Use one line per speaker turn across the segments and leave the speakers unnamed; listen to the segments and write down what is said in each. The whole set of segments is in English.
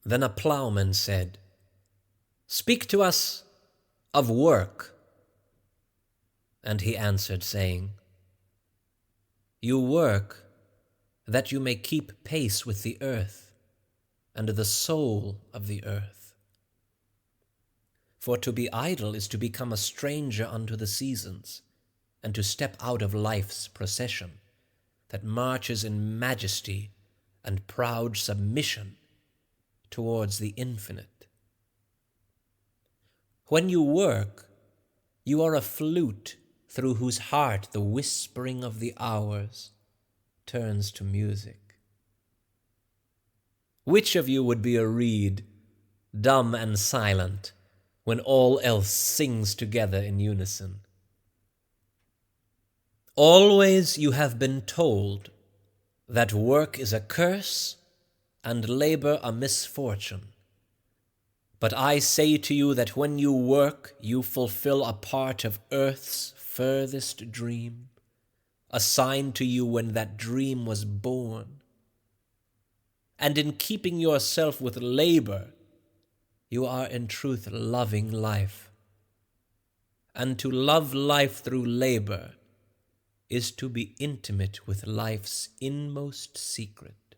Then a ploughman said, "Speak to us of work." And he answered, saying, "You work that you may keep pace with the earth and the soul of the earth. For to be idle is to become a stranger unto the seasons, and to step out of life's procession that marches in majesty and proud submission towards the infinite. When you work, you are a flute through whose heart the whispering of the hours turns to music. Which of you would be a reed, dumb and silent, when all else sings together in unison? Always you have been told that work is a curse and labor a misfortune. But I say to you that when you work, you fulfill a part of earth's furthest dream, assigned to you when that dream was born. And in keeping yourself with labor, you are in truth loving life. And to love life through labor is to be intimate with life's inmost secret.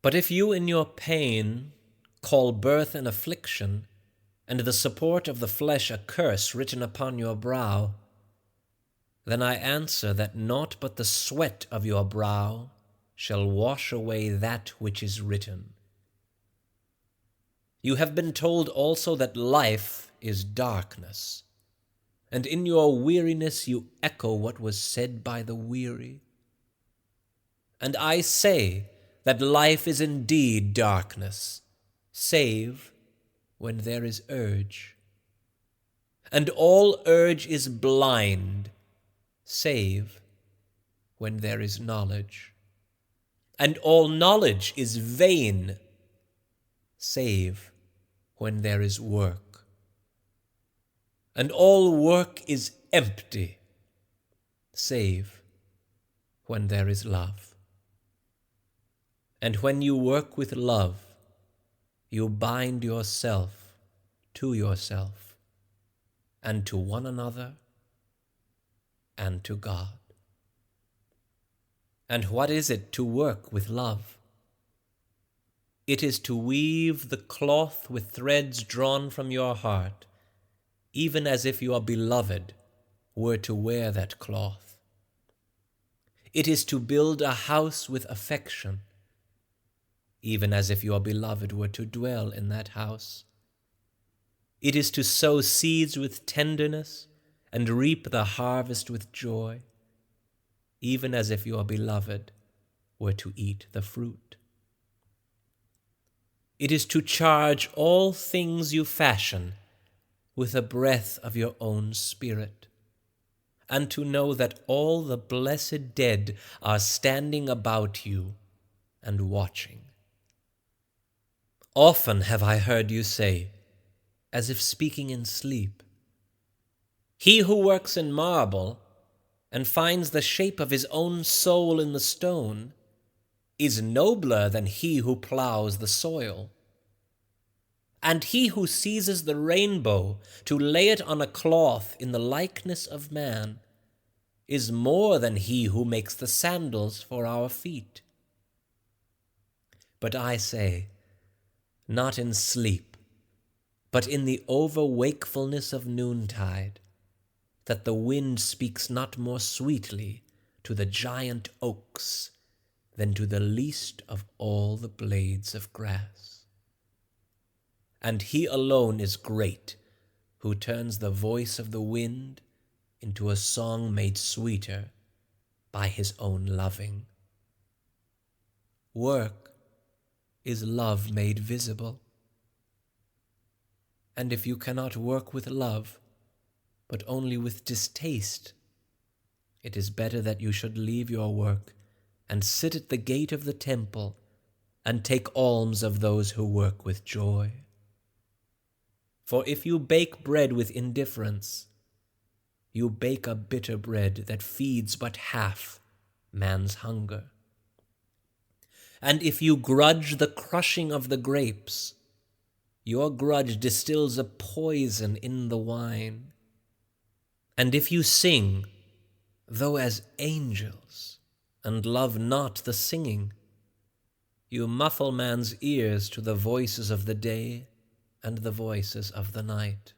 But if you in your pain call birth an affliction, and the support of the flesh a curse written upon your brow, then I answer that naught but the sweat of your brow shall wash away that which is written. You have been told also that life is darkness, and in your weariness you echo what was said by the weary. And I say that life is indeed darkness, save when there is urge. And all urge is blind, save when there is knowledge. And all knowledge is vain, save when there is work. And all work is empty, save when there is love. And when you work with love, you bind yourself to yourself, and to one another, and to God. And what is it to work with love? It is to weave the cloth with threads drawn from your heart, even as if your beloved were to wear that cloth. It is to build a house with affection, even as if your beloved were to dwell in that house. It is to sow seeds with tenderness and reap the harvest with joy, even as if your beloved were to eat the fruit. It is to charge all things you fashion with the breath of your own spirit, and to know that all the blessed dead are standing about you and watching. Often have I heard you say, as if speaking in sleep, "He who works in marble and finds the shape of his own soul in the stone is nobler than he who plows the soil. And he who seizes the rainbow to lay it on a cloth in the likeness of man is more than he who makes the sandals for our feet. But I say, not in sleep, but in the over-wakefulness of noontide, that the wind speaks not more sweetly to the giant oaks than to the least of all the blades of grass. And he alone is great who turns the voice of the wind into a song made sweeter by his own loving. Work is love made visible. And if you cannot work with love, but only with distaste, it is better that you should leave your work and sit at the gate of the temple and take alms of those who work with joy. For if you bake bread with indifference, you bake a bitter bread that feeds but half man's hunger. And if you grudge the crushing of the grapes, your grudge distills a poison in the wine. And if you sing, though as angels, and love not the singing, you muffle man's ears to the voices of the day and the voices of the night.